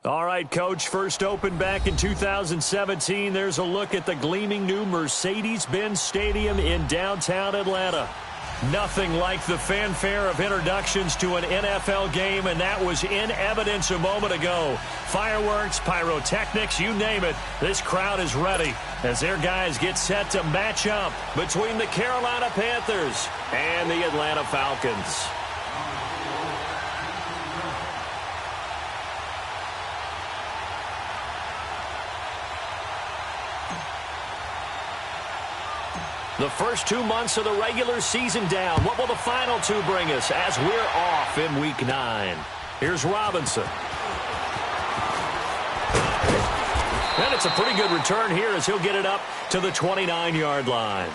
All right, Coach, first opened back in 2017. There's a look at the gleaming new Mercedes-Benz Stadium in downtown Atlanta. Nothing like the fanfare of introductions to an NFL game, and that was in evidence a moment ago. Fireworks, pyrotechnics, you name it. This crowd is ready as their guys get set to match up between the Carolina Panthers and the Atlanta Falcons. The first 2 months of the regular season down. What will the final two bring us as we're off in Week 9? Here's Robinson. And it's a pretty good return here as he'll get it up to the 29-yard line.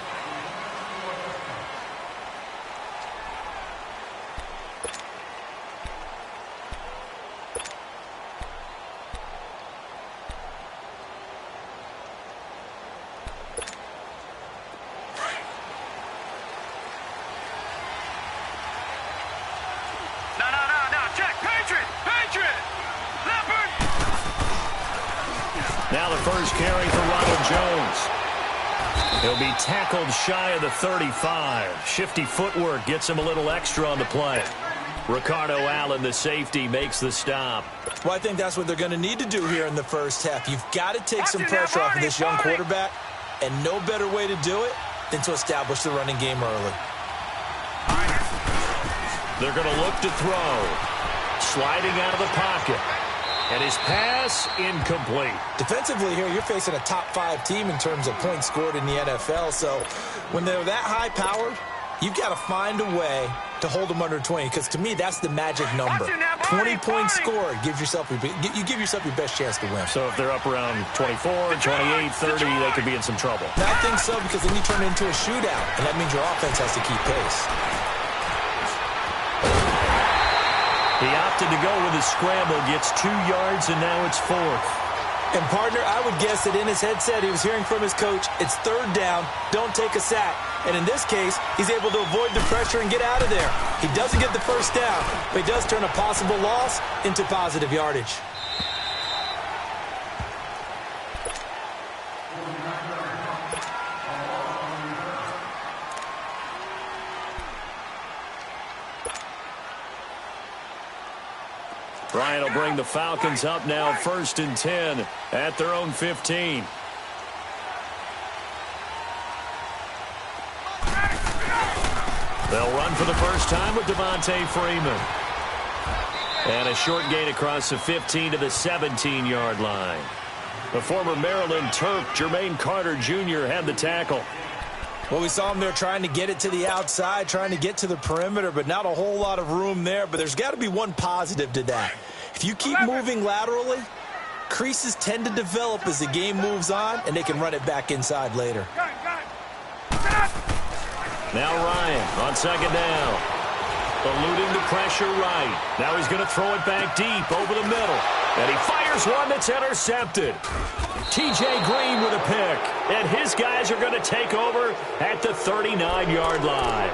Now the first carry for Ronald Jones. He'll be tackled shy of the 35. Shifty footwork gets him a little extra on the play. Ricardo Allen, the safety, makes the stop. Well, I think that's what they're going to need to do here in the first half. You've got to take some pressure off of this young quarterback, and no better way to do it than to establish the running game early. They're going to look to throw. Sliding out of the pocket. And his pass incomplete. Defensively here, you're facing a top-5 team in terms of points scored in the NFL. So when they're that high-powered, you've got to find a way to hold them under 20. Because to me, that's the magic number. 20 points scored. You give yourself your best chance to win. So if they're up around 24, 28, 30, they could be in some trouble. I think so, because then you turn it into a shootout. And that means your offense has to keep pace. He opted to go with his scramble, gets 2 yards, and now it's 4th. And, partner, I would guess that in his headset he was hearing from his coach, it's 3rd down, don't take a sack. And in this case, he's able to avoid the pressure and get out of there. He doesn't get the first down, but he does turn a possible loss into positive yardage. Bryant will bring the Falcons up now 1st and 10 at their own 15. They'll run for the first time with Devontae Freeman. And a short gain across the 15 to the 17-yard line. The former Maryland Terp, Jermaine Carter Jr., had the tackle. Well, we saw him there trying to get it to the outside, trying to get to the perimeter, but not a whole lot of room there. But there's got to be one positive to that. If you keep moving laterally, creases tend to develop as the game moves on, and they can run it back inside later. Now Ryan on 2nd down. Eluding the pressure right. Now he's going to throw it back deep over the middle. And he fires one that's intercepted. T.J. Green with a pick. And his guys are going to take over at the 39-yard line.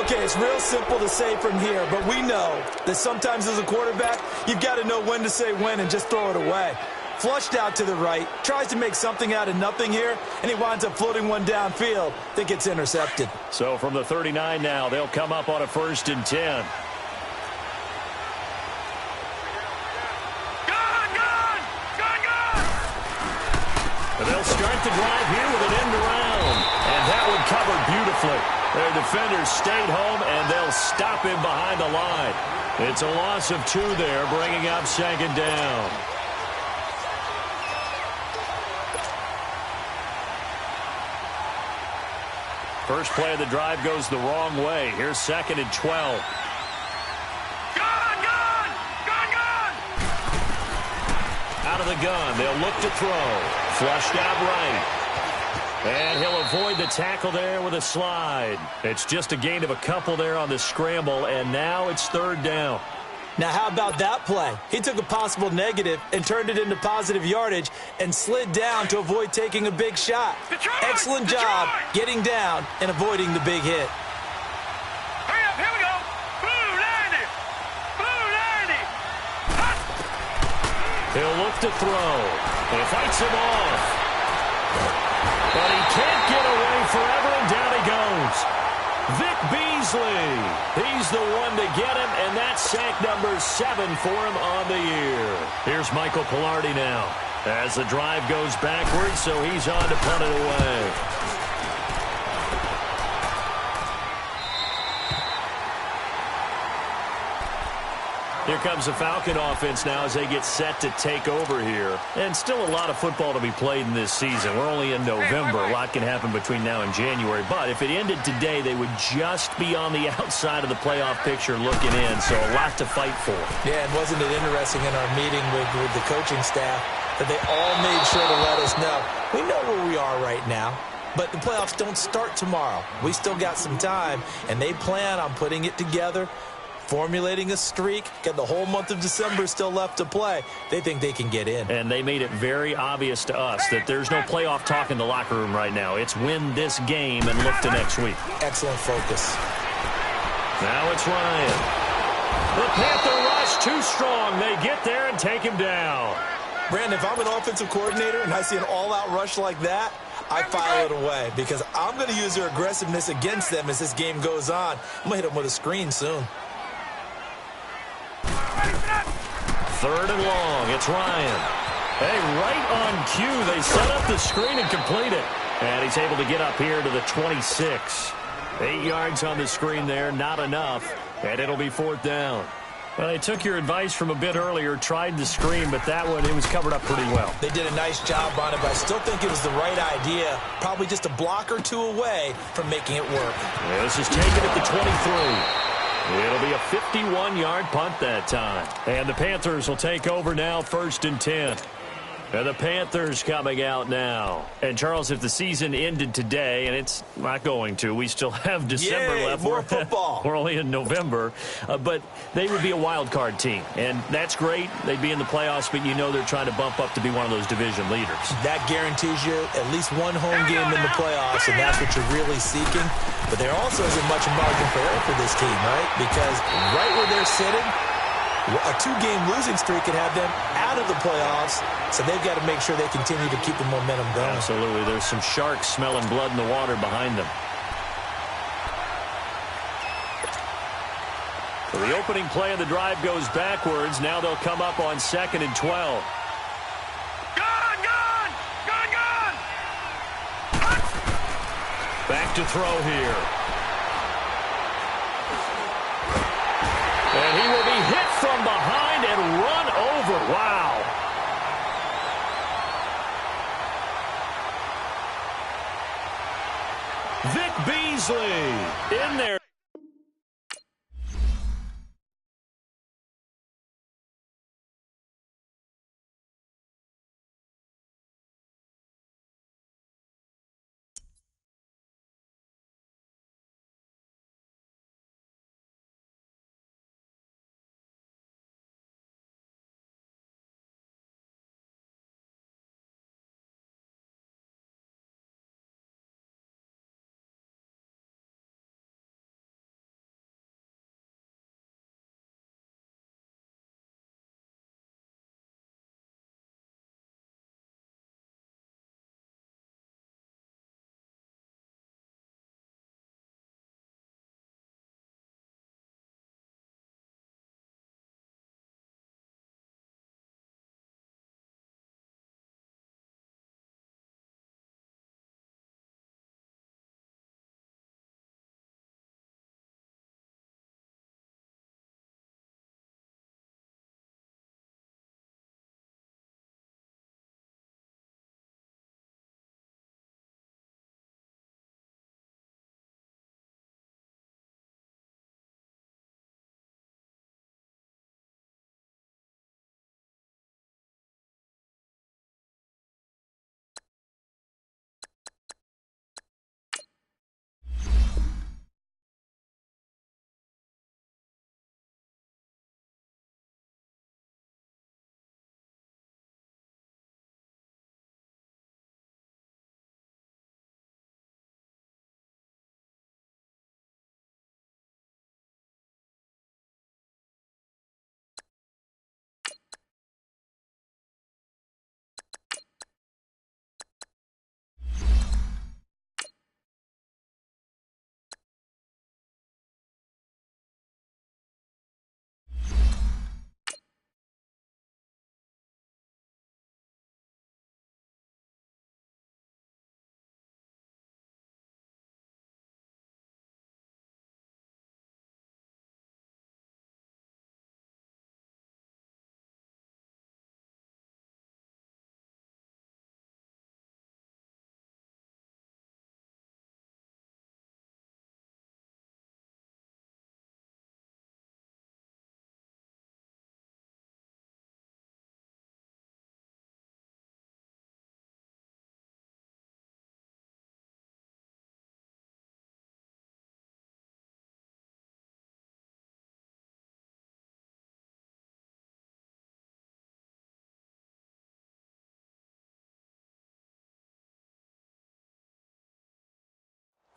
Okay, it's real simple to say from here, but we know that sometimes as a quarterback, you've got to know when to say when and just throw it away. Flushed out to the right, tries to make something out of nothing here, and he winds up floating one downfield. Think it's intercepted. So from the 39 now, they'll come up on a 1st and 10. And they'll start the drive here with an end around. And that one covered beautifully. Their defenders stayed home, and they'll stop him behind the line. It's a loss of 2 there, bringing up 2nd down. First play of the drive goes the wrong way. Here's 2nd and 12. Out of the gun. They'll look to throw. Flushed out right. And he'll avoid the tackle there with a slide. It's just a gain of a couple there on the scramble, and now it's 3rd down. Now, how about that play? He took a possible negative and turned it into positive yardage and slid down to avoid taking a big shot. Excellent job getting down and avoiding the big hit. Hurry up, here we go. Blue 90. Blue 90. He'll look to throw. And fights him off. But he can't get away forever, and down he goes. Vic Beasley. He's the one to get him, and that's sack number 7 for him on the year. Here's Michael Pilardi now as the drive goes backwards, so he's on to punt it away. Here comes the Falcon offense now as they get set to take over here. And still a lot of football to be played in this season. We're only in November. A lot can happen between now and January. But if it ended today, they would just be on the outside of the playoff picture looking in. So a lot to fight for. Yeah, and wasn't it interesting in our meeting with the coaching staff that they all made sure to let us know, we know where we are right now. But the playoffs don't start tomorrow. We still got some time, and they plan on putting it together, formulating a streak, got the whole month of December still left to play. They think they can get in. And they made it very obvious to us that there's no playoff talk in the locker room right now. It's win this game and look to next week. Excellent focus. Now it's Ryan. The Panther rush too strong. They get there and take him down. Brandon, if I'm an offensive coordinator and I see an all-out rush like that, I file it away because I'm going to use their aggressiveness against them as this game goes on. I'm going to hit them with a screen soon. 3rd and long. It's Ryan. Hey, right on cue. They set up the screen and complete it. And he's able to get up here to the 26. 8 yards on the screen there. Not enough. And it'll be 4th down. Well, they took your advice from a bit earlier, tried the screen, but that one, it was covered up pretty well. They did a nice job on it, but I still think it was the right idea. Probably just a block or two away from making it work. Yeah, this is taken at the 23. It'll be a 51-yard punt that time. And the Panthers will take over now, 1st and 10. And the Panthers coming out now. And, Charles, if the season ended today, and it's not going to, we still have December left. More football. We're only in November. But they would be a wild card team. And that's great. They'd be in the playoffs, but you know they're trying to bump up to be one of those division leaders. That guarantees you at least one home game in the playoffs, and that's what you're really seeking. But there also isn't much margin for error for this team, right? Because right where they're sitting, a 2-game losing streak could have them out of the playoffs, so they've got to make sure they continue to keep the momentum going. Absolutely. There's some sharks smelling blood in the water behind them. So the opening play of the drive goes backwards. Now they'll come up on 2nd and 12. Back to throw here. And he will be hit from behind and run over. Wow. Vic Beasley in there.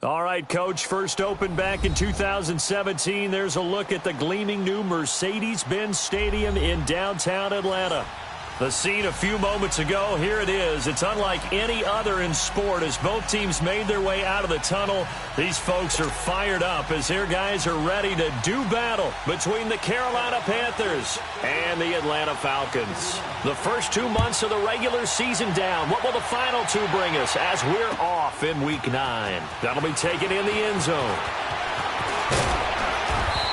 All right, Coach, first opened back in 2017. There's a look at the gleaming new Mercedes-Benz Stadium in downtown Atlanta. The scene a few moments ago, here it is. It's unlike any other in sport as both teams made their way out of the tunnel. These folks are fired up as their guys are ready to do battle between the Carolina Panthers and the Atlanta Falcons. The first 2 months of the regular season down. What will the final two bring us as we're off in Week 9? That'll be taken in the end zone.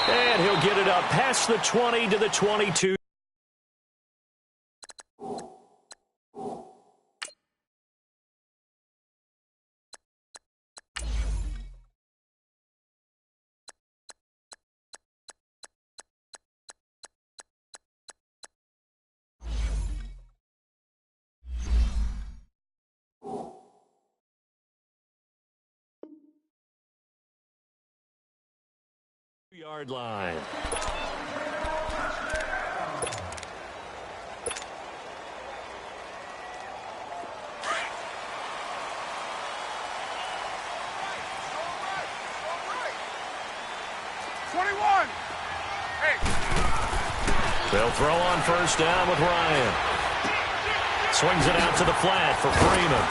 And he'll get it up past the 20 to the 22. Yard line. They'll throw on first down with Ryan. Swings it out to the flat for Freeman.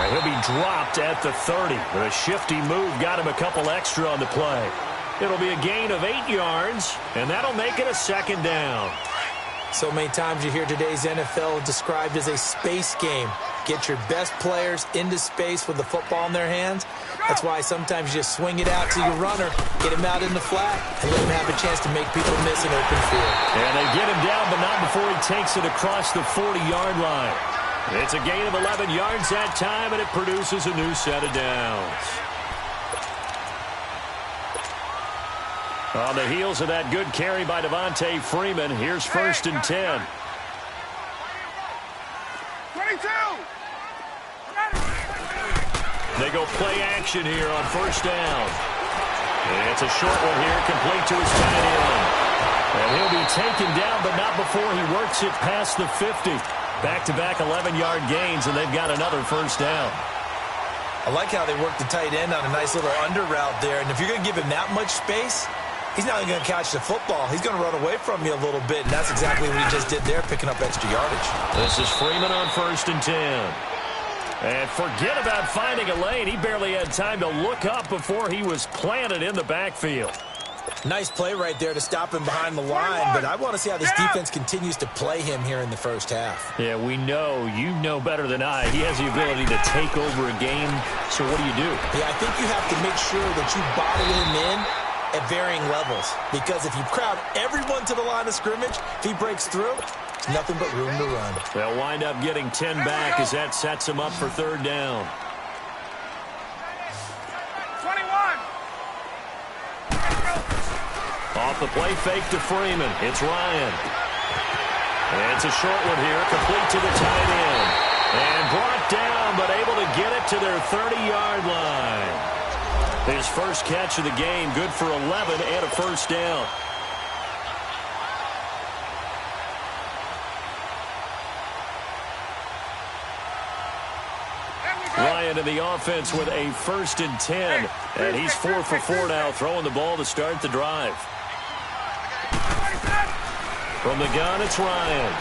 And he'll be dropped at the 30. The shifty move got him a couple extra on the play. It'll be a gain of 8 yards, and that'll make it a second down. So many times you hear today's NFL described as a space game. Get your best players into space with the football in their hands. That's why sometimes you just swing it out to your runner, get him out in the flat, and let him have a chance to make people miss an open field. And they get him down, but not before he takes it across the 40-yard line. It's a gain of 11 yards that time, and it produces a new set of downs. On the heels of that good carry by Devontae Freeman, here's first and 10. 22. They go play action here on first down. It's a short one here, complete to his tight end. And he'll be taken down, but not before he works it past the 50. Back-to-back 11-yard gains, and they've got another first down. I like how they work the tight end on a nice little under route there. And if you're going to give him that much space, he's not even going to catch the football. He's going to run away from you a little bit, and that's exactly what he just did there, picking up extra yardage. This is Freeman on first and 10. And forget about finding a lane. He barely had time to look up before he was planted in the backfield. Nice play right there to stop him behind the line, but I want to see how this defense continues to play him here in the first half. Yeah, we know. You know better than I. He has the ability to take over a game, so what do you do? Yeah, I think you have to make sure that you bottle him in at varying levels, because if you crowd everyone to the line of scrimmage, if he breaks through, it's nothing but room to run. They'll wind up getting 10 back as that sets him up for third down. 21. Off the play fake to Freeman. It's Ryan. And it's a short one here, complete to the tight end. And brought down, but able to get it to their 30-yard line. His first catch of the game, good for 11 and a first down. Ryan in the offense with a first and 10. And he's 4 for 4 now, throwing the ball to start the drive. From the gun, it's Ryan.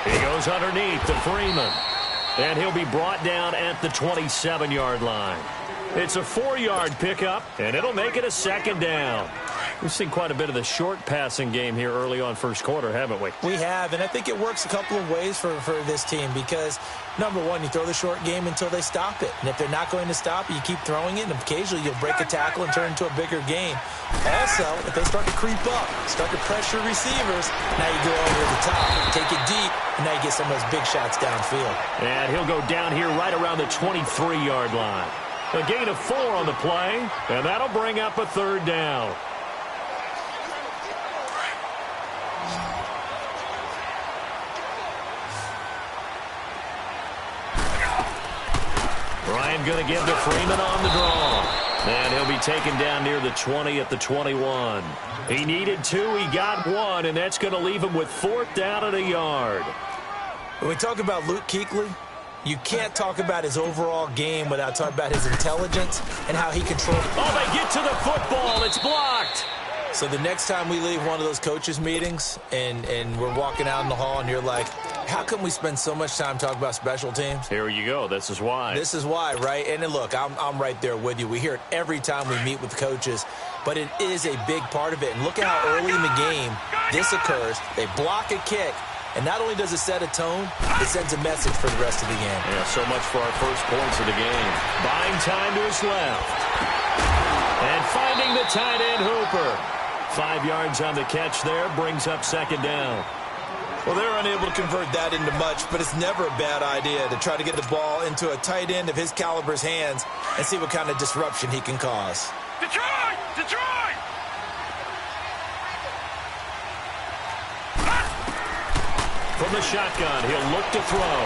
He goes underneath to Freeman. And he'll be brought down at the 27-yard line. It's a 4-yard pickup, and it'll make it a second down. We've seen quite a bit of the short passing game here early on first quarter, haven't we? We have, and I think it works a couple of ways for this team because, number one, you throw the short game until they stop it. And if they're not going to stop it, you keep throwing it, and occasionally you'll break a tackle and turn it into a bigger game. Also, if they start to creep up, start to pressure receivers, now you go over the top, take it deep, and now you get some of those big shots downfield. And he'll go down here right around the 23-yard line. A gain of 4 on the play, and that'll bring up a third down. Ryan going to give to Freeman on the draw. And he'll be taken down near the 20 at the 21. He needed 2, he got 1, and that's going to leave him with 4th down and a yard. When we talk about Luke Kuechly, You can't talk about his overall game without talking about his intelligence and how he controls. Oh, they get to the football. It's blocked. So the next time we leave one of those coaches' meetings and we're walking out in the hall and you're like, how come we spend so much time talking about special teams? Here you go. This is why. This is why, right? And then look, I'm right there with you. We hear it every time we meet with coaches, but it is a big part of it. And look at how early in the game this occurs. They block a kick, and not only does it set a tone, it sends a message for the rest of the game. Yeah, so much for our first points of the game. Buying time to his left. And finding the tight end Hooper. 5 yards on the catch there, brings up second down. Well, they're unable to convert that into much, but it's never a bad idea to try to get the ball into a tight end of his caliber's hands and see what kind of disruption he can cause. Detroit! Detroit! From the shotgun, he'll look to throw.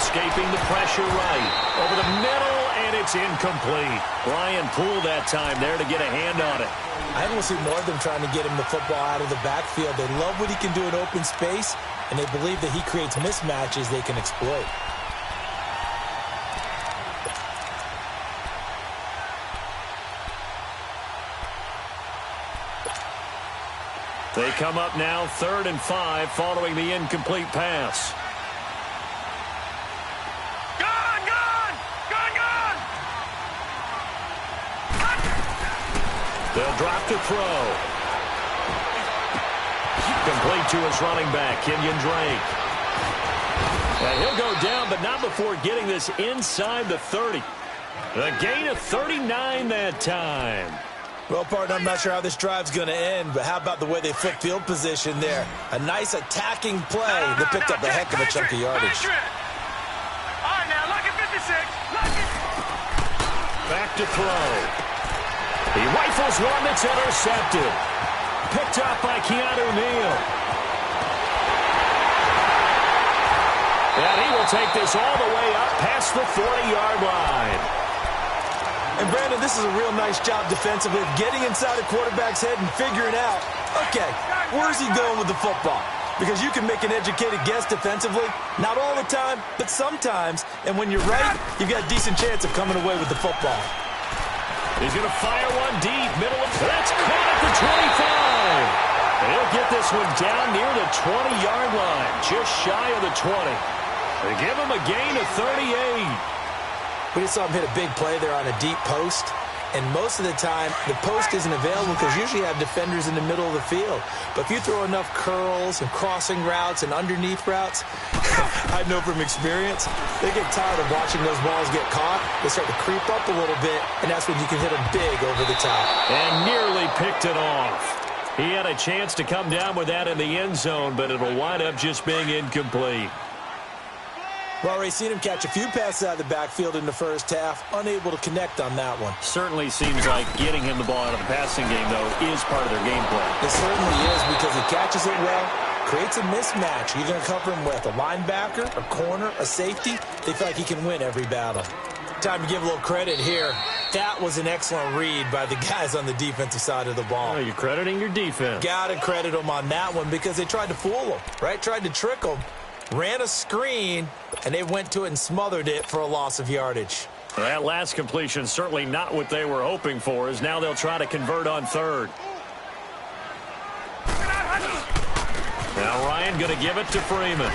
Escaping the pressure right. Over the middle, and it's incomplete. Ryan pulled that time there to get a hand on it. I want to see more of them trying to get him the football out of the backfield. They love what he can do in open space, and they believe that he creates mismatches they can exploit. They come up now 3rd and 5 following the incomplete pass. Gone! Gone! Gone! Gone! They'll drop to throw. Complete to his running back, Kenyon Drake. And he'll go down, but not before getting this inside the 30. A gain of 39 that time. Well, partner, I'm not sure how this drive's going to end, but how about the way they flipped field position there? A nice attacking play that picked up a heck of a chunk of yardage. All right, now, lock it 56. Lock it. Back to throw. He rifles one that's intercepted. Picked up by Keanu Neal. And he will take this all the way up past the 40-yard line. And, Brandon, this is a real nice job defensively of getting inside a quarterback's head and figuring out, okay, where's he going with the football? Because you can make an educated guess defensively, not all the time, but sometimes. And when you're right, you've got a decent chance of coming away with the football. He's going to fire one deep, middle of... That's caught at the 25. And he'll get this one down near the 20-yard line, just shy of the 20. They give him a gain of 38. We just saw him hit a big play there on a deep post. And most of the time, the post isn't available because usually you have defenders in the middle of the field. But if you throw enough curls and crossing routes and underneath routes, I know from experience, they get tired of watching those balls get caught. They start to creep up a little bit, and that's when you can hit them big over the top. And nearly picked it off. He had a chance to come down with that in the end zone, but it'll wind up just being incomplete. Well, already seen him catch a few passes out of the backfield in the first half, unable to connect on that one. Certainly seems like getting him the ball out of the passing game, though, is part of their game plan. It certainly is because he catches it well, creates a mismatch. You're going to cover him with a linebacker, a corner, a safety. They feel like he can win every battle. Time to give a little credit here. That was an excellent read by the guys on the defensive side of the ball. Oh, you're crediting your defense. Got to credit them on that one because they tried to fool him, right? Tried to trick him. Ran a screen, and they went to it and smothered it for a loss of yardage. That last completion certainly not what they were hoping for, as now they'll try to convert on 3rd. Now Ryan going to give it to Freeman.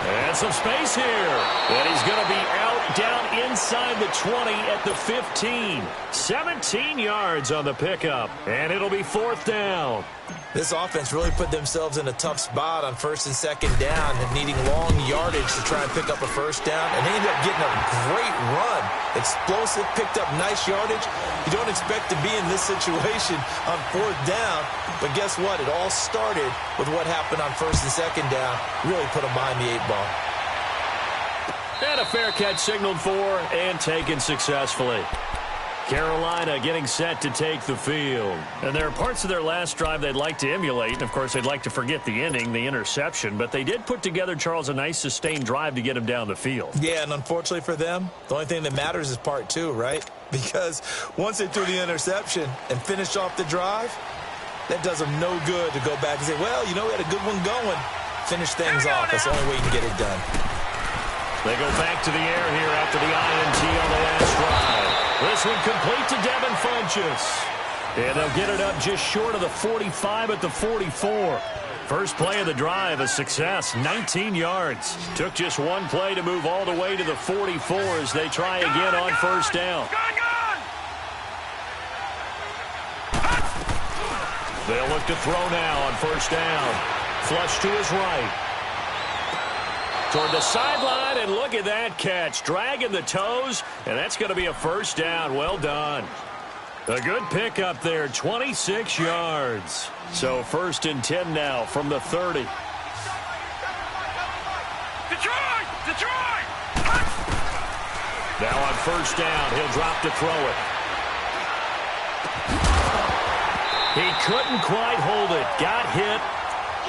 And some space here. And he's going to be out down inside the 20 at the 15. 17 yards on the pickup. And it'll be 4th down. This offense really put themselves in a tough spot on 1st and 2nd down and needing long yardage to try and pick up a first down. And they ended up getting a great run. Explosive, picked up nice yardage. You don't expect to be in this situation on 4th down. But guess what? It all started with what happened on 1st and 2nd down. Really put them behind the 8 ball. And a fair catch signaled for and taken successfully. Carolina getting set to take the field. And there are parts of their last drive they'd like to emulate. And, of course, they'd like to forget the ending, the interception. But they did put together, Charles, a nice sustained drive to get him down the field. Yeah, and unfortunately for them, the only thing that matters is part 2, right? Because once they threw the interception and finished off the drive, that does them no good to go back and say, well, you know, we had a good one going. Finish things off. That's the only way you can get it done. They go back to the air here after the INT on the last drive. This one complete to Devin Funchess. And they'll get it up just short of the 45 at the 44. First play of the drive, a success, 19 yards. Took just one play to move all the way to the 44 as they try again on first down. They'll look to throw now on first down. Flush to his right. Toward the sideline, and look at that catch. Dragging the toes, and that's going to be a first down. Well done. A good pickup there, 26 yards. So 1st and 10 now from the 30. Detroit! Now on first down, he'll drop to throw it. He couldn't quite hold it. Got hit.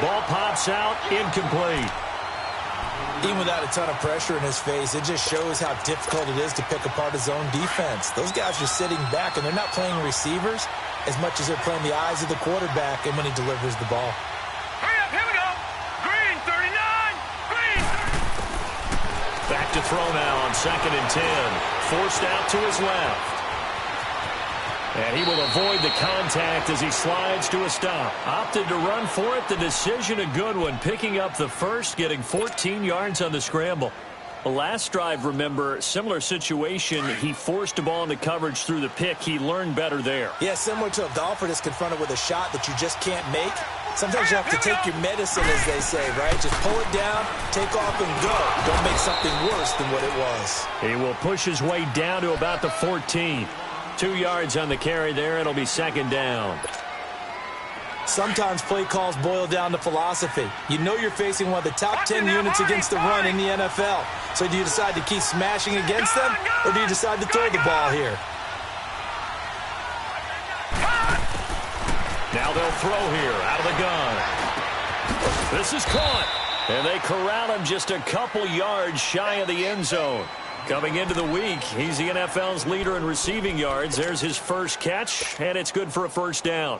Ball pops out, incomplete. Even without a ton of pressure in his face, it just shows how difficult it is to pick apart his own defense. Those guys are sitting back, and they're not playing receivers as much as they're playing the eyes of the quarterback and when he delivers the ball. Hurry up, here we go. Green, 39. Green. Back to throw now on 2nd and 10. Forced out to his left. And he will avoid the contact as he slides to a stop. Opted to run for it. The decision a good one. Picking up the first, getting 14 yards on the scramble. The last drive, remember, similar situation. He forced a ball into coverage through the pick. He learned better there. Yeah, similar to a golfer that's confronted with a shot that you just can't make. Sometimes you have to take your medicine, as they say, right? Just pull it down, take off, and go. Don't make something worse than what it was. He will push his way down to about the 14. 2 yards on the carry there. It'll be 2nd down. Sometimes play calls boil down to philosophy. You know you're facing one of the top 10 units against the run in the NFL. So do you decide to keep smashing against them, or do you decide to throw the ball here? Now they'll throw here out of the gun. This is caught. And they corral him just a couple yards shy of the end zone. Coming into the week, he's the NFL's leader in receiving yards. There's his first catch, and it's good for a first down.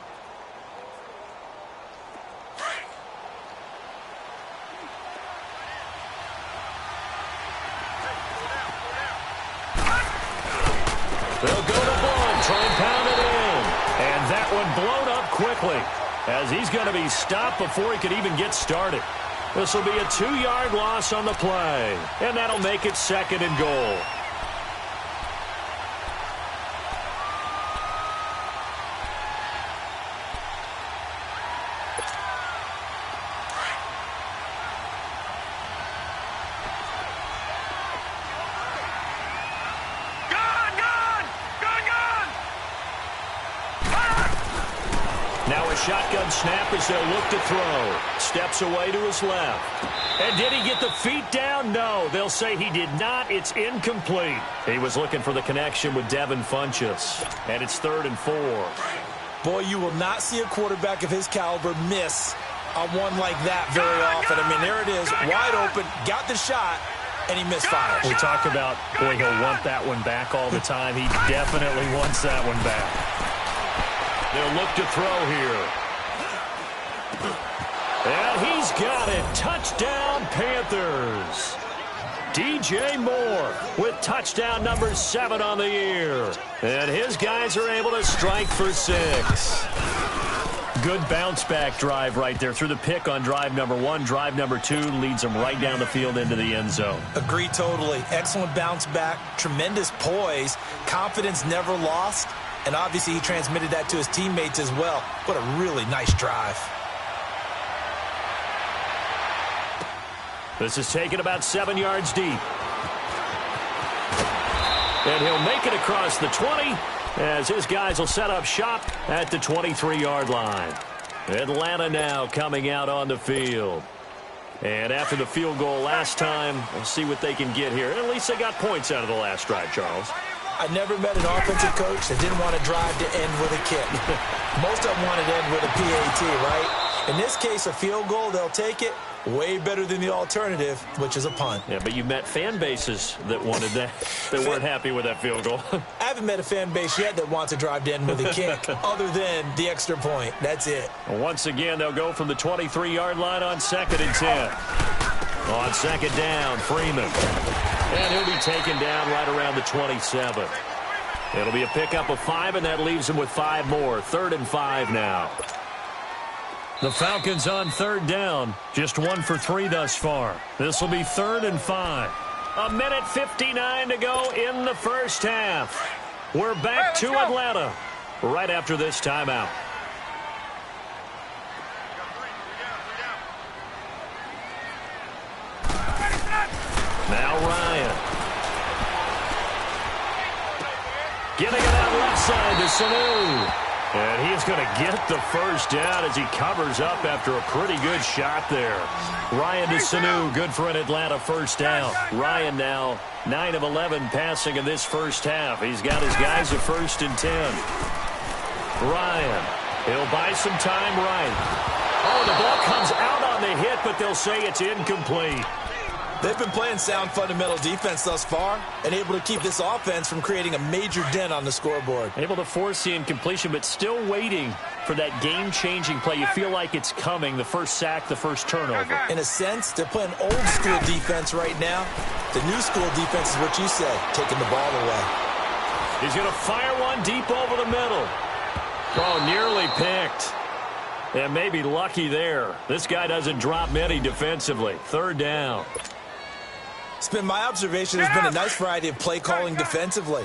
They'll go to Blunt, try and pound it in. And that one blown up quickly as he's going to be stopped before he could even get started. This will be a 2-yard loss on the play, and that'll make it 2nd and goal. Now a shotgun snap as they'll look to throw. Steps away to his left. And did he get the feet down? No, they'll say he did not. It's incomplete. He was looking for the connection with Devin Funchess. And it's 3rd and 4. Boy, you will not see a quarterback of his caliber miss on one like that very often. I mean, there it is, wide open, got the shot, and he misfires. We talk about, boy, he'll want that one back all the time. He definitely wants that one back. They'll look to throw here. And he's got it. Touchdown, Panthers. DJ Moore with touchdown number 7 on the year. And his guys are able to strike for 6. Good bounce-back drive right there through the pick on drive number 1. Drive number 2 leads them right down the field into the end zone. Agree totally. Excellent bounce-back, tremendous poise, confidence never lost, and obviously he transmitted that to his teammates as well. What a really nice drive. This is taken about 7 yards deep. And he'll make it across the 20 as his guys will set up shop at the 23-yard line. Atlanta now coming out on the field. And after the field goal last time, we'll see what they can get here. At least they got points out of the last drive, Charles. I never met an offensive coach that didn't want to drive to end with a kick. Most of them wanted to end with a PAT, right? In this case, a field goal, they'll take it. Way better than the alternative, which is a punt. Yeah, but you met fan bases that wanted that, that weren't happy with that field goal. I haven't met a fan base yet that wants to drive to end with a kick, other than the extra point. That's it. Once again, they'll go from the 23-yard line on 2nd and 10. On second down, Freeman. And he'll be taken down right around the 27. It'll be a pickup of 5, and that leaves him with 5 more. 3rd and 5 now. The Falcons on 3rd down. Just 1 for 3 thus far. This will be 3rd and 5. 1:59 to go in the first half. We're back to Atlanta right after this timeout. Now Ryan. Getting it out left side to Sanu. And he's going to get the first down as he covers up after a pretty good shot there. Ryan to Sanu, good for an Atlanta first down. Ryan now 9 of 11 passing in this first half. He's got his guys at 1st and 10. Ryan, he'll buy some time right. Oh, the ball comes out on the hit, but they'll say it's incomplete. They've been playing sound fundamental defense thus far and able to keep this offense from creating a major dent on the scoreboard. Able to force the incompletion, but still waiting for that game-changing play. You feel like it's coming, the first sack, the first turnover. In a sense, they're playing old-school defense right now. The new-school defense is what you said, taking the ball away. He's going to fire one deep over the middle. Oh, nearly picked. And maybe lucky there. This guy doesn't drop many defensively. 3rd down. It's been my observation there's been a nice variety of play calling defensively.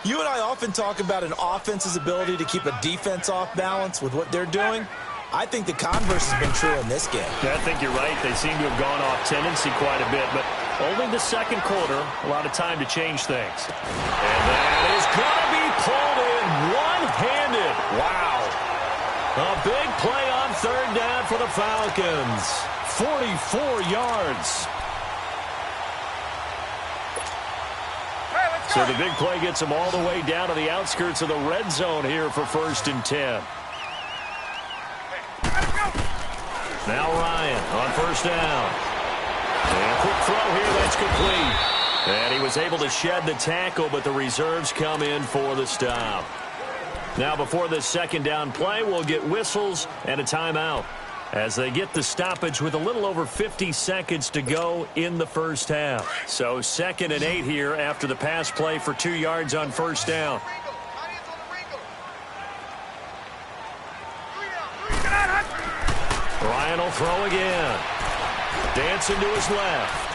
You and I often talk about an offense's ability to keep a defense off balance with what they're doing. I think the converse has been true in this game. Yeah, I think you're right. They seem to have gone off tendency quite a bit, but only the second quarter, a lot of time to change things. And that is going to be pulled in one-handed. Wow. A big play on 3rd down for the Falcons. 44 yards. So the big play gets them all the way down to the outskirts of the red zone here for 1st and 10. Now Ryan on 1st down. And a quick throw here that's complete. And he was able to shed the tackle, but the reserves come in for the stop. Now before this 2nd down play, we'll get whistles and a timeout as they get the stoppage with a little over 50 seconds to go in the first half. So 2nd and 8 here after the pass play for 2 yards on 1st down. Ryan will throw again. Dancing to his left.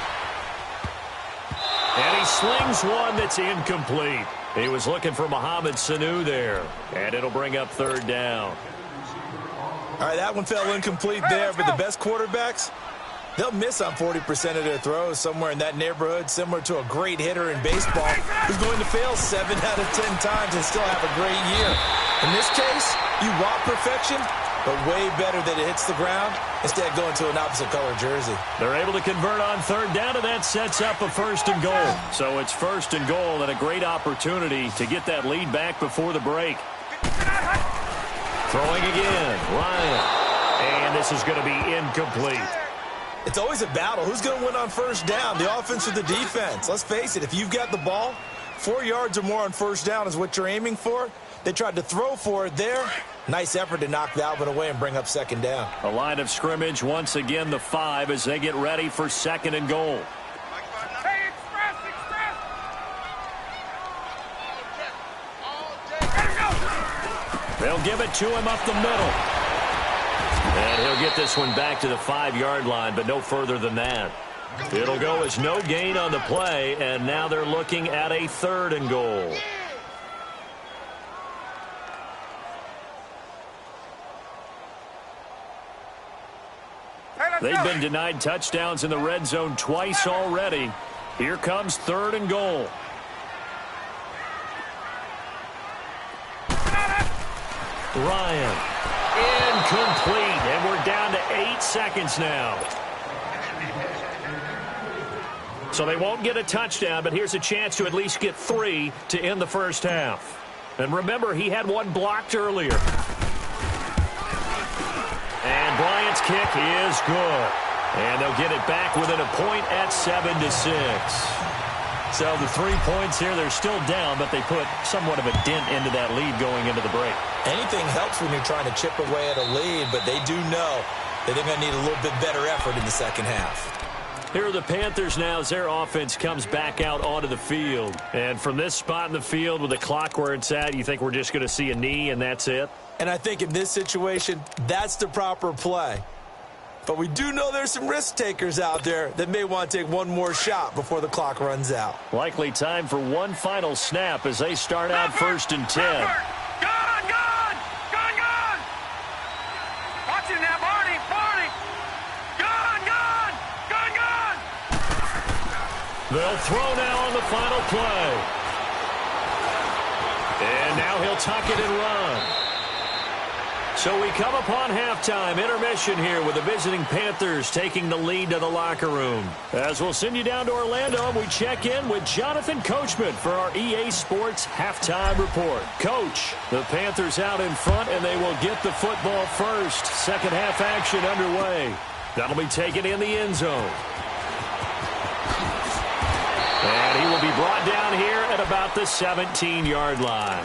And he slings one that's incomplete. He was looking for Mohamed Sanu there. And it'll bring up 3rd down. All right, that one fell incomplete there, but the best quarterbacks, they'll miss on 40% of their throws, somewhere in that neighborhood, similar to a great hitter in baseball who's going to fail 7 out of 10 times and still have a great year. In this case, you want perfection, but way better that it hits the ground instead of going to an opposite color jersey. They're able to convert on 3rd down, and that sets up a 1st and goal. So it's 1st and goal and a great opportunity to get that lead back before the break. Throwing again, Ryan. And this is going to be incomplete. It's always a battle. Who's going to win on 1st down, the offense or the defense? Let's face it, if you've got the ball, 4 yards or more on 1st down is what you're aiming for. They tried to throw for it there. Nice effort to knock that one away and bring up 2nd down. A line of scrimmage, once again the 5 as they get ready for 2nd and goal. They'll give it to him up the middle. And he'll get this one back to the 5-yard line, but no further than that. It'll go as no gain on the play, and now they're looking at a 3rd and goal. They've been denied touchdowns in the red zone twice already. Here comes 3rd and goal. Ryan, incomplete, and we're down to 8 seconds now. So they won't get a touchdown, but here's a chance to at least get 3 to end the first half. And remember, he had one blocked earlier. And Bryant's kick is good. And they'll get it back within a point at 7-6. So the 3 points here, they're still down, but they put somewhat of a dent into that lead going into the break. Anything helps when you're trying to chip away at a lead, but they do know that they're going to need a little bit better effort in the second half. Here are the Panthers now as their offense comes back out onto the field. And from this spot in the field with the clock where it's at, you think we're just going to see a knee and that's it? And I think in this situation, that's the proper play. But we do know there's some risk takers out there that may want to take one more shot before the clock runs out. Likely time for one final snap as they start out 1st and 10. Gone! Watch it now, Barney! Gone! They'll throw now on the final play. And now he'll tuck it and run. So we come upon halftime, intermission here with the visiting Panthers taking the lead to the locker room. As we'll send you down to Orlando, we check in with Jonathan Coachman for our EA Sports Halftime Report. Coach, the Panthers out in front, and they will get the football first. Second half action underway. That'll be taken in the end zone. And he will be brought down here at about the 17-yard line.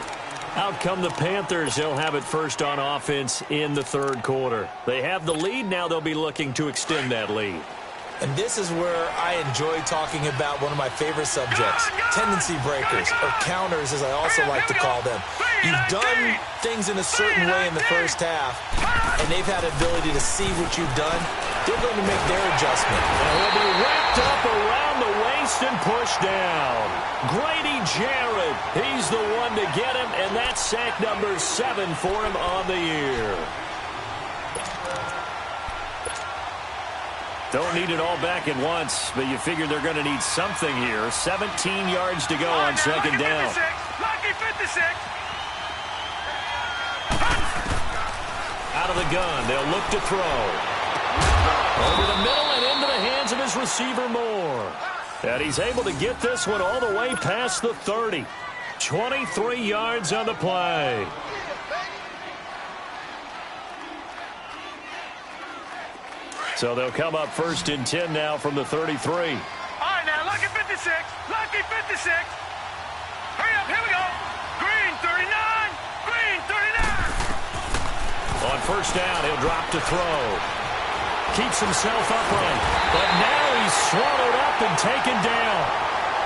Out come the Panthers. They'll have it first on offense in the third quarter. They have the lead. Now they'll be looking to extend that lead. And this is where I enjoy talking about one of my favorite subjects, tendency breakers, or counters as I also like to call them. You've done things in a certain way in the first half, and they've had the ability to see what you've done. They're going to make their adjustment. And he'll be wrapped up around the waist and pushed down. Grady Jarrett, he's the one to get him, and that's sack number 7 for him on the year. Don't need it all back at once, but you figure they're going to need something here. 17 yards to go on second down. Lucky 56. Out of the gun, they'll look to throw. Over the middle and into the hands of his receiver Moore. And he's able to get this one all the way past the 30. 23 yards on the play. So they'll come up 1st and 10 now from the 33. All right, now, lucky 56. Lucky 56. Hurry up, here we go. Green 39. Green 39. On first down, he'll drop to throw. Keeps himself upright. But now he's swallowed up and taken down.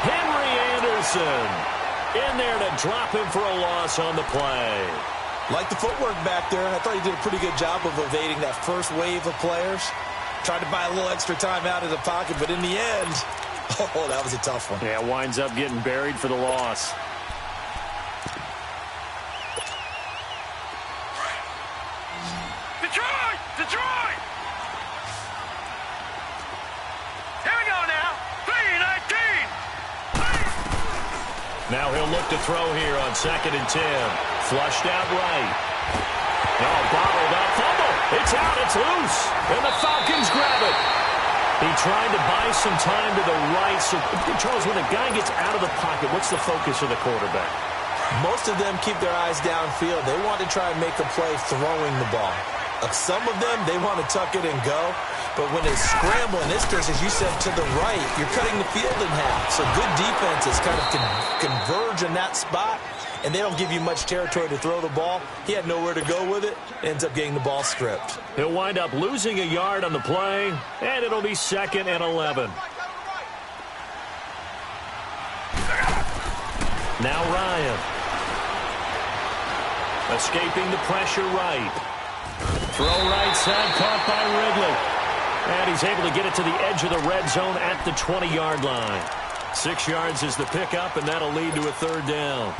Henry Anderson in there to drop him for a loss on the play. Like the footwork back there, I thought he did a pretty good job of evading that first wave of players. Tried to buy a little extra time out of the pocket, but in the end, oh, that was a tough one. Yeah, winds up getting buried for the loss. Detroit! Detroit! Here we go now. 3-19. Now he'll look to throw here on 2nd and 10. Flushed out right. Oh, bottled up. Fumble. It's out. It's loose. And the Falcons grab it. He tried to buy some time to the right. So, Charles, when a guy gets out of the pocket, what's the focus of the quarterback? Most of them keep their eyes downfield. They want to try and make a play throwing the ball. Some of them, they want to tuck it and go. But when they scramble, in this case, as you said, to the right, you're cutting the field in half. So good defenses kind of converge in that spot, and they don't give you much territory to throw the ball. He had nowhere to go with it. Ends up getting the ball stripped. He'll wind up losing a yard on the play, and it'll be 2nd and 11. Now Ryan. Escaping the pressure right. Throw right side, caught by Ridley. And he's able to get it to the edge of the red zone at the 20-yard line. 6 yards is the pickup, and that'll lead to a 3rd down.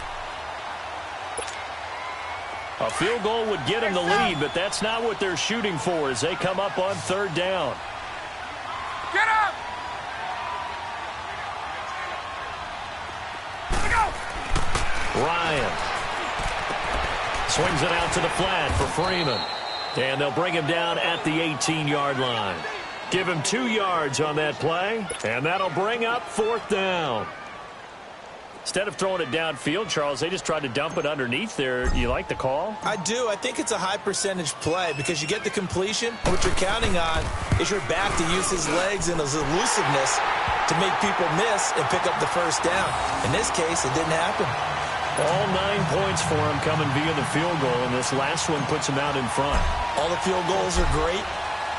A field goal would get him the lead, but that's not what they're shooting for as they come up on 3rd down. Get up! Let's go! Ryan swings it out to the flat for Freeman. And they'll bring him down at the 18-yard line. Give him 2 yards on that play, and that'll bring up 4th down. Instead of throwing it downfield, Charles, they just tried to dump it underneath there. You like the call? I do. I think it's a high percentage play because you get the completion. What you're counting on is your back to use his legs and his elusiveness to make people miss and pick up the first down. In this case, it didn't happen. All 9 points for him coming via the field goal, and this last one puts him out in front. All the field goals are great,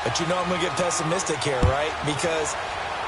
but you know I'm going to get pessimistic here, right? Because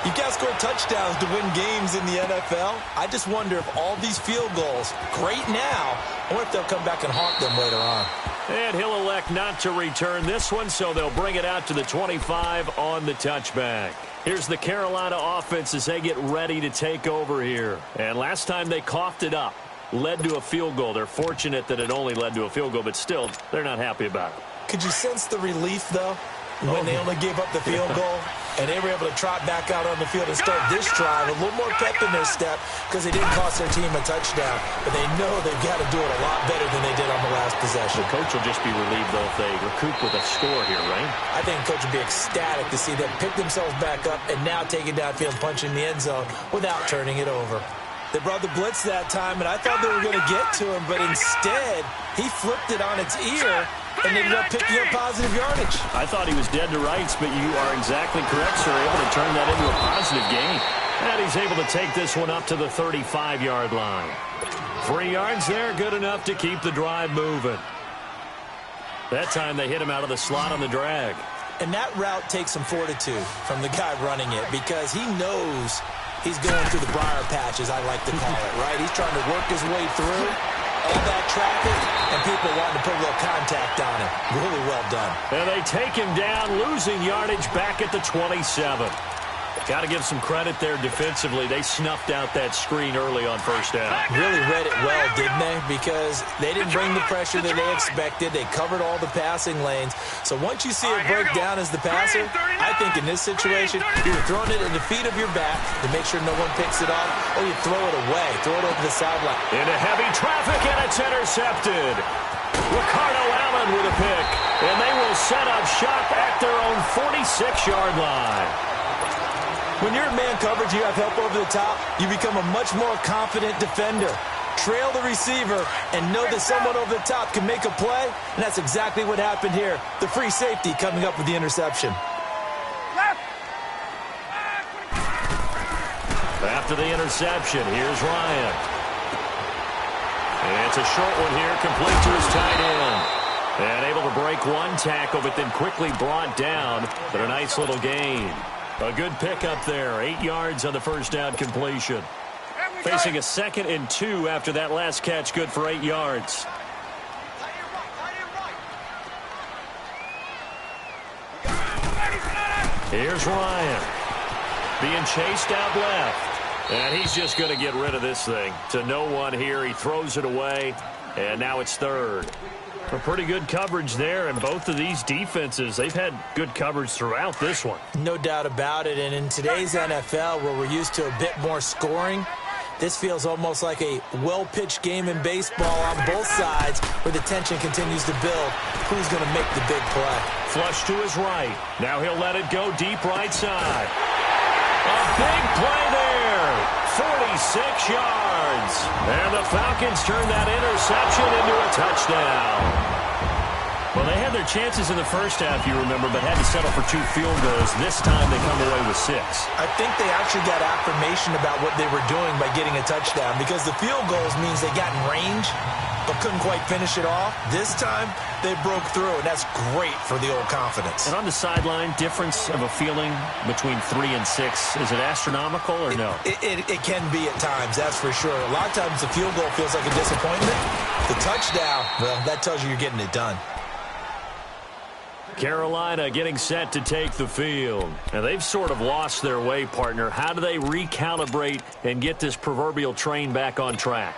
You got to score touchdowns to win games in the NFL. I just wonder if all these field goals, great now, or if they'll come back and haunt them later on. And he'll elect not to return this one, so they'll bring it out to the 25 on the touchback. Here's the Carolina offense as they get ready to take over here. And last time they coughed it up, led to a field goal. They're fortunate that it only led to a field goal, but still, they're not happy about it. Could you sense the relief, though, when they only gave up the field goal? And they were able to trot back out on the field and start this drive. A little more pep in their step because they didn't cost their team a touchdown. But they know they've got to do it a lot better than they did on the last possession. The coach will just be relieved, though, if they recoup with a score here, right? I think the coach will be ecstatic to see them pick themselves back up and now take it downfield, punching the end zone without turning it over. They brought the blitz that time, and I thought they were going to get to him, but instead, he flipped it on its ear and ended up picking up positive yardage. I thought he was dead to rights, but you are exactly correct, sir. Able to turn that into a positive gain. And he's able to take this one up to the 35-yard line. 3 yards there, good enough to keep the drive moving. That time they hit him out of the slot on the drag. And that route takes some fortitude from the guy running it because he knows he's going through the briar patch, as I like to call it, right? He's trying to work his way through all that traffic, and people wanting to put a little contact on him. Really well done. And they take him down, losing yardage back at the 27. Got to give some credit there defensively. They snuffed out that screen early on first down. Really read it well, didn't they? Because they didn't bring the pressure that they expected. They covered all the passing lanes. So once you see it break down as the passer, I think in this situation, you're throwing it at the feet of your back to make sure no one picks it off, or you throw it away, throw it over the sideline. Into heavy traffic, and it's intercepted. Ricardo Allen with a pick, and they will set up shop at their own 46-yard line. When you're in man coverage, you have help over the top, you become a much more confident defender. Trail the receiver and know that someone over the top can make a play, and that's exactly what happened here. The free safety coming up with the interception. After the interception, here's Ryan. And it's a short one here, complete to his tight end. And able to break one tackle, but then quickly brought down. But a nice little gain. A good pickup there. 8 yards on the first down completion. Facing a 2nd and 2 after that last catch, good for 8 yards. Here's Ryan. Being chased out left. And he's just going to get rid of this thing. To no one here. He throws it away. And now it's 3rd. A pretty good coverage there, and both of these defenses, they've had good coverage throughout this one. No doubt about it, and in today's NFL, where we're used to a bit more scoring, this feels almost like a well-pitched game in baseball on both sides, where the tension continues to build. Who's going to make the big play? Flush to his right. Now he'll let it go deep right side. A big play there. 46 yards. And the Falcons turn that interception into a touchdown. Well, they had their chances in the first half, you remember, but had to settle for 2 field goals. This time they come away with 6. I think they actually got affirmation about what they were doing by getting a touchdown, because the field goals means they got in range but couldn't quite finish it off. This time, they broke through, and that's great for the old confidence. And on the sideline, difference of a feeling between 3 and 6, is it astronomical or no? It can be at times, that's for sure. A lot of times the field goal feels like a disappointment. The touchdown, well, that tells you you're getting it done. Carolina getting set to take the field. And they've sort of lost their way, partner. How do they recalibrate and get this proverbial train back on track?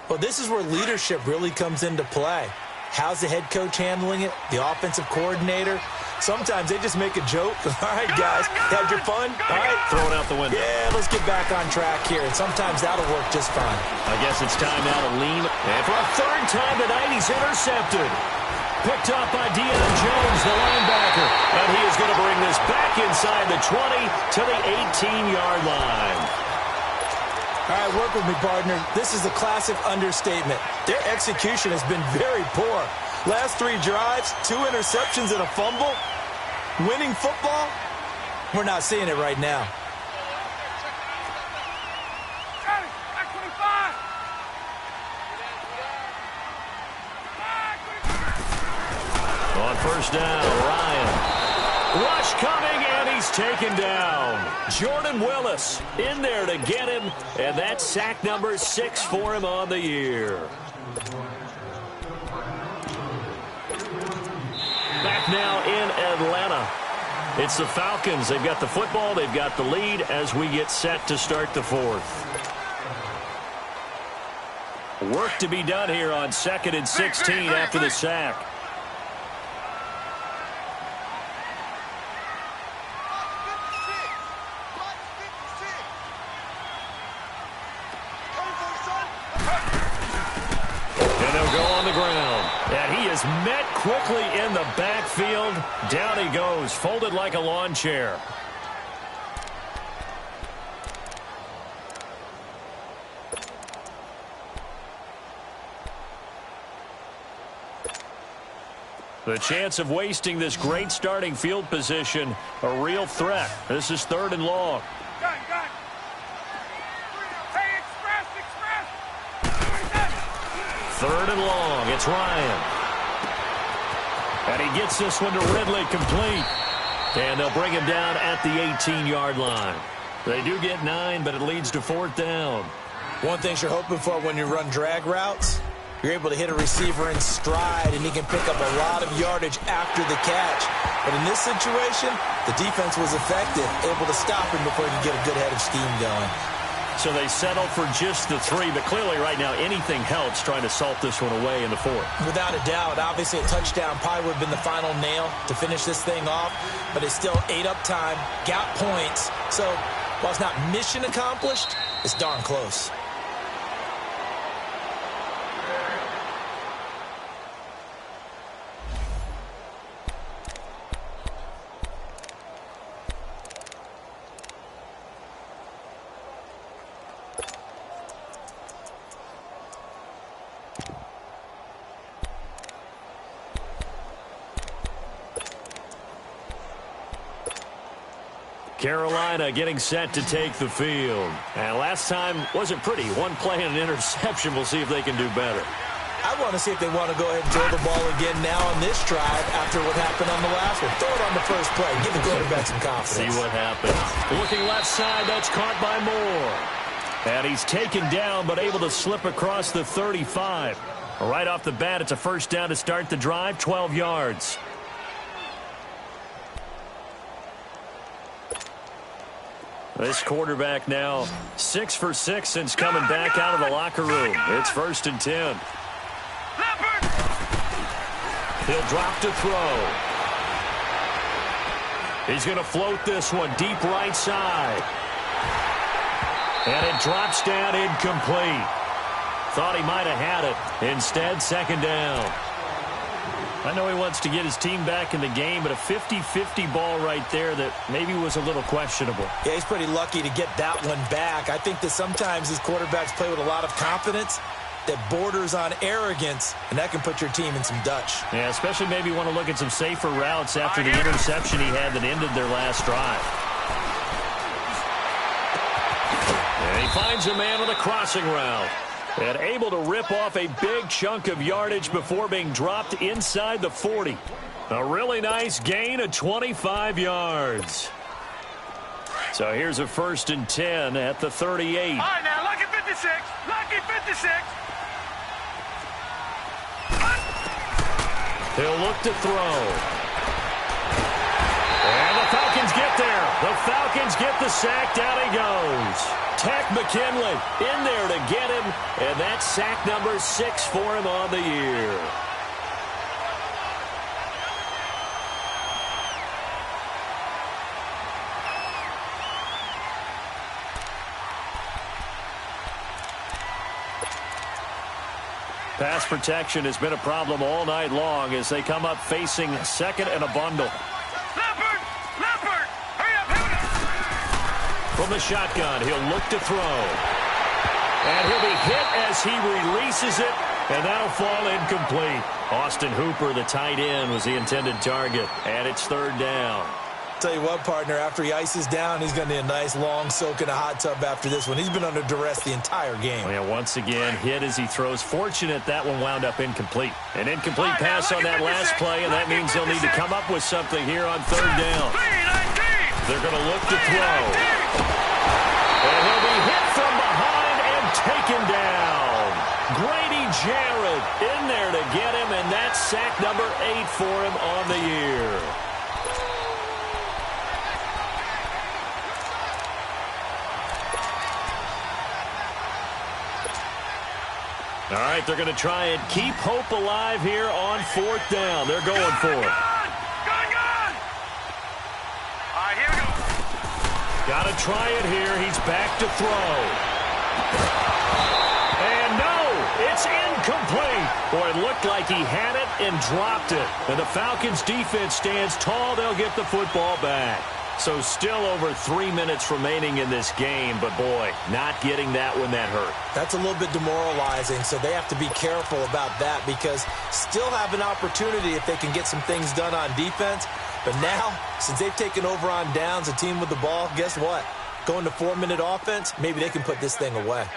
Well, this is where leadership really comes into play. How's the head coach handling it? The offensive coordinator? Sometimes they just make a joke. All right, guys, had your fun? All right. Throw it out the window. Yeah, let's get back on track here. And sometimes that'll work just fine. I guess it's time now to lean. And for a 3rd time tonight, he's intercepted. Picked up by Deion Jones, the linebacker. And he is going to bring this back inside the 20 to the 18-yard line. All right, work with me, partner. This is a classic understatement. Their execution has been very poor. Last 3 drives, 2 interceptions and a fumble. Winning football? We're not seeing it right now. On first down, Ryan. Rush coming, and he he's taken down. Jordan Willis in there to get him, and that's sack number 6 for him on the year. Back now in Atlanta. It's the Falcons. They've got the football. They've got the lead as we get set to start the fourth. Work to be done here on 2nd and 16 after the sack. And they'll go on the ground. And he is met quickly in the backfield. Down he goes, folded like a lawn chair. The chance of wasting this great starting field position, a real threat. This is 3rd and long. Gun. Hey, express. 3rd and long. It's Ryan. And he gets this one to Ridley, complete. And they'll bring him down at the 18-yard line. They do get 9, but it leads to 4th down. One thing you're hoping for when you run drag routes, you're able to hit a receiver in stride, and he can pick up a lot of yardage after the catch. But in this situation, the defense was effective, able to stop him before he could get a good head of steam going. So they settle for just the 3, but clearly right now anything helps trying to salt this one away in the 4th. Without a doubt, obviously a touchdown probably would have been the final nail to finish this thing off, but it's still ate up time, got points. So while it's not mission accomplished, it's darn close. Carolina getting set to take the field. And last time wasn't pretty. One play and an interception. We'll see if they can do better. I want to see if they want to go ahead and throw the ball again now on this drive after what happened on the last one. Throw it on the first play. Give the quarterback some confidence. See what happens. Looking left side, that's caught by Moore. And he's taken down but able to slip across the 35. Right off the bat, it's a 1st down to start the drive, 12 yards. This quarterback now 6 for 6 since coming back out of the locker room. It's 1st and 10. He'll drop to throw. He's going to float this one deep right side. And it drops down incomplete. Thought he might have had it. Instead, 2nd down. I know he wants to get his team back in the game, but a 50-50 ball right there that maybe was a little questionable. Yeah, he's pretty lucky to get that one back. I think that sometimes these quarterbacks play with a lot of confidence that borders on arrogance, and that can put your team in some Dutch. Yeah, especially maybe want to look at some safer routes after the interception he had that ended their last drive. And he finds a man with a crossing route. And able to rip off a big chunk of yardage before being dropped inside the 40. A really nice gain of 25 yards. So here's a 1st and 10 at the 38. All right, now, lucky 56. Lucky 56. He'll look to throw. And the Falcons get there. The Falcons get the sack. Down he goes. Tech McKinley in there to get him, and that's sack number 6 for him on the year. Pass protection has been a problem all night long as they come up facing 2nd and a bundle. From the shotgun, he'll look to throw. And he'll be hit as he releases it, and that'll fall incomplete. Austin Hooper, the tight end, was the intended target, and it's 3rd down. Tell you what, partner, after he ices down, he's going to need a nice long soak in a hot tub after this one. He's been under duress the entire game. Yeah, once again, hit as he throws. Fortunate that one wound up incomplete. An incomplete pass on that last play, and that means they'll need to come up with something here on 3rd down. They're going to look to throw. And he'll be hit from behind and taken down. Grady Jarrett in there to get him, and that's sack number 8 for him on the year. All right, they're going to try and keep hope alive here on 4th down. They're going for it. Gone! All right, here we go. Got to try it here. He's back to throw. And no, it's incomplete. Boy, it looked like he had it and dropped it. And the Falcons defense stands tall. They'll get the football back. So still over 3 minutes remaining in this game, but boy, not getting that one that hurt. That's a little bit demoralizing, so they have to be careful about that because still have an opportunity if they can get some things done on defense. But now, since they've taken over on downs, a team with the ball, guess what? Going to 4-minute offense, maybe they can put this thing away.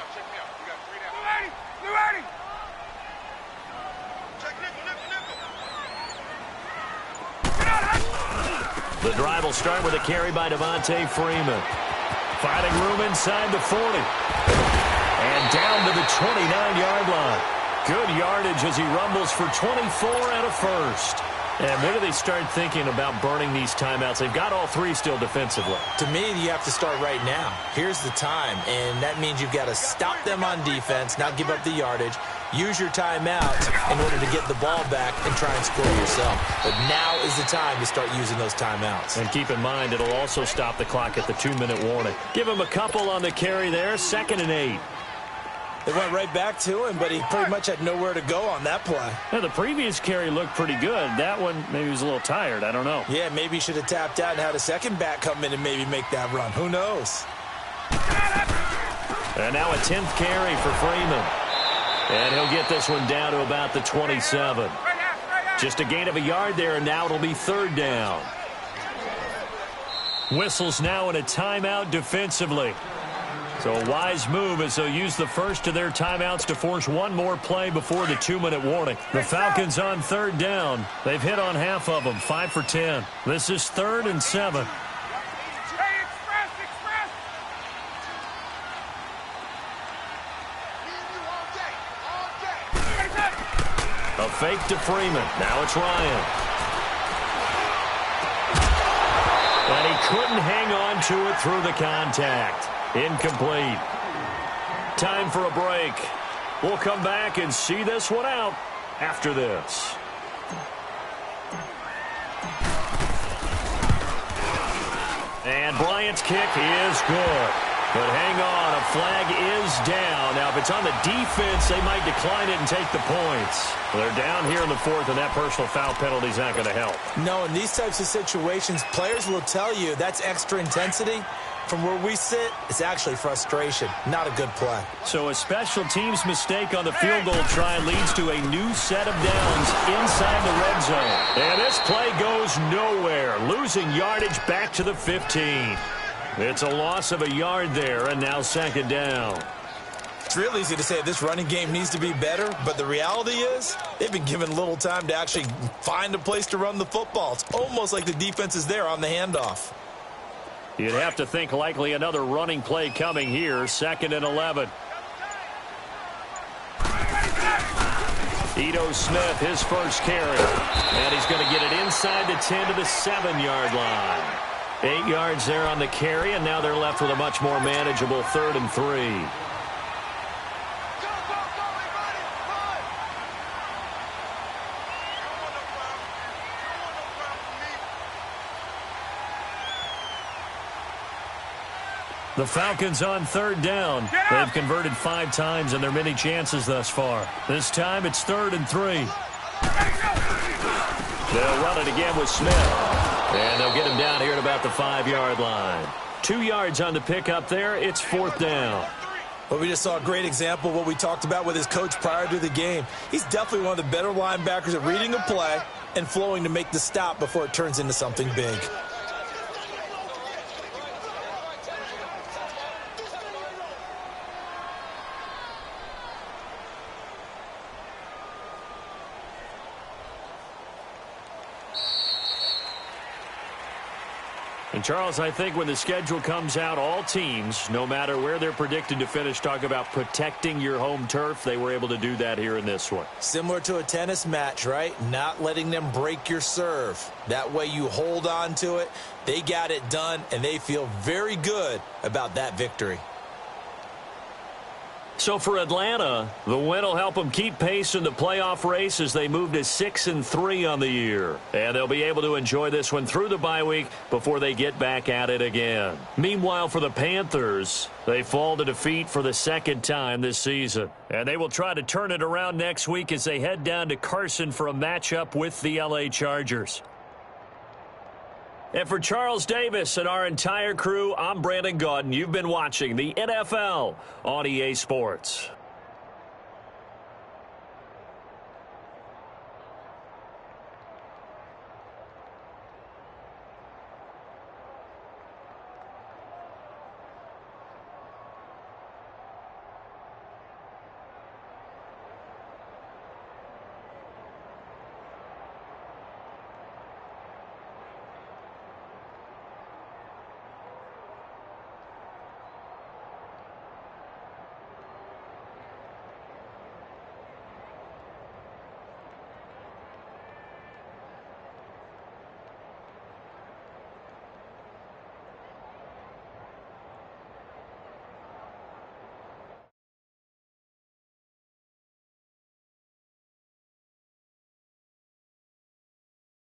The drive will start with a carry by Devontae Freeman. Finding room inside the 40. And down to the 29-yard line. Good yardage as he rumbles for 24 and a first. And when do they start thinking about burning these timeouts? They've got all 3 still defensively. To me, you have to start right now. Here's the time, and that means you've got to stop them on defense, not give up the yardage, use your timeout in order to get the ball back and try and score yourself. But now is the time to start using those timeouts. And keep in mind, it'll also stop the clock at the 2-minute warning. Give him a couple on the carry there, 2nd and 8. They went right back to him, but he pretty much had nowhere to go on that play. Now, the previous carry looked pretty good. That one, maybe he was a little tired. I don't know. Yeah, maybe he should have tapped out and had a second back come in and maybe make that run. Who knows? And now a 10th carry for Freeman. And he'll get this one down to about the 27. Just a gain of a yard there, and now it'll be 3rd down. Whistles now in a timeout defensively. So a wise move as they'll use the first of their timeouts to force one more play before the 2-minute warning. The Falcons on 3rd down. They've hit on half of them, 5 for 10. This is 3rd and 7. A fake to Freeman. Now it's Ryan. And he couldn't hang on to it through the contact. Incomplete. Time for a break. We'll come back and see this one out after this. And Bryant's kick is good. But hang on, a flag is down. Now, if it's on the defense, they might decline it and take the points. They're down here in the 4th, and that personal foul penalty is not going to help. No, in these types of situations, players will tell you that's extra intensity. From where we sit, it's actually frustration. Not a good play. So a special teams mistake on the field goal try leads to a new set of downs inside the red zone. And this play goes nowhere. Losing yardage back to the 15. It's a loss of a yard there, and now 2nd down. It's real easy to say this running game needs to be better, but the reality is they've been given little time to actually find a place to run the football. It's almost like the defense is there on the handoff. You'd have to think likely another running play coming here, 2nd and 11. Ito Smith, his first carry. And he's going to get it inside the 10 to the 7-yard line. 8 yards there on the carry, and now they're left with a much more manageable 3rd and 3. The Falcons on 3rd down. They've converted 5 times in their many chances thus far. This time it's 3rd and 3. They'll run it again with Smith. And they'll get him down here at about the 5-yard line. 2 yards on the pickup there. It's 4th down. Well, we just saw a great example of what we talked about with his coach prior to the game. He's definitely one of the better linebackers at reading a play and flowing to make the stop before it turns into something big. And, Charles, I think when the schedule comes out, all teams, no matter where they're predicted to finish, talk about protecting your home turf. They were able to do that here in this one. Similar to a tennis match, right? Not letting them break your serve. That way you hold on to it. They got it done, and they feel very good about that victory. So for Atlanta, the win will help them keep pace in the playoff race as they move to 6-3 on the year. And they'll be able to enjoy this one through the bye week before they get back at it again. Meanwhile, for the Panthers, they fall to defeat for the second time this season. And they will try to turn it around next week as they head down to Carson for a matchup with the LA Chargers. And for Charles Davis and our entire crew, I'm Brandon Gaudin. You've been watching the NFL on EA Sports.